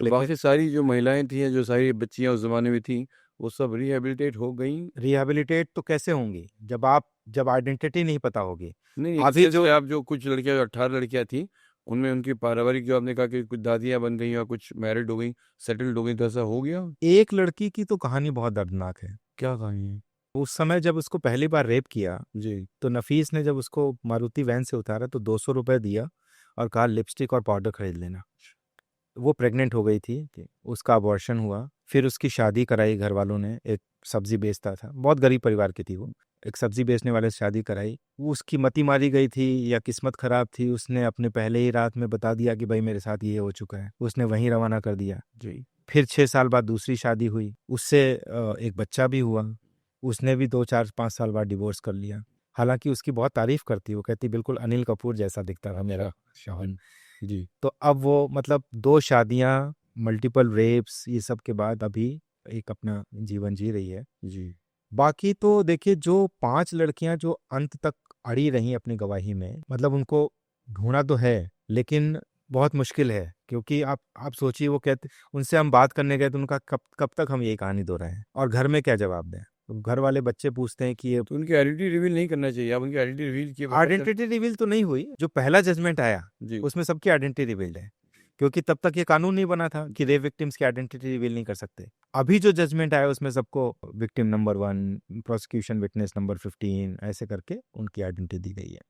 तो बाकी सारी जो महिलाएं थी या जो सारी बच्चियां उस जमाने में थी वो सब रिहेबिलिटेट हो गई। रिहेबिलिटेट तो कैसे होंगी जब आइडेंटिटी नहीं पता होगी। नहीं, अभी एक्सेस जो पे आप जो कुछ लड़कियां, जो 18 लड़कियां थी, उनमें उनकी पारिवारिक, जो आपने कहा कि कुछ दादियां बन गई और कुछ मैरिड हो गई, सेटल्ड हो गई, तो ऐसा हो गया? एक लड़की की तो कहानी बहुत दर्दनाक है। क्या कहानी है? उस समय जब उसको पहली बार रेप किया, जी। तो नफीस ने जब उसको मारुति वैन से उतारा तो 200 रुपये दिया और कहा लिपस्टिक और पाउडर खरीद लेना। वो प्रेग्नेंट हो गई थी, उसका अबॉर्शन हुआ, फिर उसकी शादी कराई घर वालों ने। एक सब्जी बेचता था, बहुत गरीब परिवार की थी वो, एक सब्जी बेचने वाले से शादी कराई। वो उसकी मति मारी गई थी या किस्मत खराब थी, उसने अपने पहले ही रात में बता दिया कि भाई मेरे साथ ये हो चुका है, उसने वहीं रवाना कर दिया। जी। फिर 6 साल बाद दूसरी शादी हुई, उससे एक बच्चा भी हुआ। उसने भी 2 4 5 साल बाद डिवोर्स कर लिया। हालांकि उसकी बहुत तारीफ करती, वो कहती बिल्कुल अनिल कपूर जैसा दिखता था मेरा शौहर। जी। तो अब वो मतलब 2 शादियां, मल्टीपल रेप्स, ये सब के बाद अभी एक अपना जीवन जी रही है। जी। बाकी तो देखिए, जो 5 लड़कियां जो अंत तक अड़ी रही अपनी गवाही में, मतलब उनको ढूंढा तो है, लेकिन बहुत मुश्किल है। क्योंकि आप सोचिए, वो कहते, उनसे हम बात करने गए तो उनका कब कब तक हम यही कहानी दोहराएं, और घर में क्या जवाब दें। तो घर वाले बच्चे पूछते हैं कि ये तो उनकी आइडेंटिटी रिवील नहीं करना चाहिए? आप उनकी आइडेंटिटी रिवील किए, पता चल। आइडेंटिटी रिवील तो नहीं हुई। जो पहला जजमेंट आया जी। उसमें सबकी आइडेंटिटी रिवील्ड है, क्योंकि तब तक ये कानून नहीं बना था कि रेप विक्टिम्स की आइडेंटिटी रिवील नहीं कर सकते। अभी जो जजमेंट आया उसमें सबको victim number 1, prosecution witness number 15, ऐसे करके उनकी आइडेंटिटी दी गई है।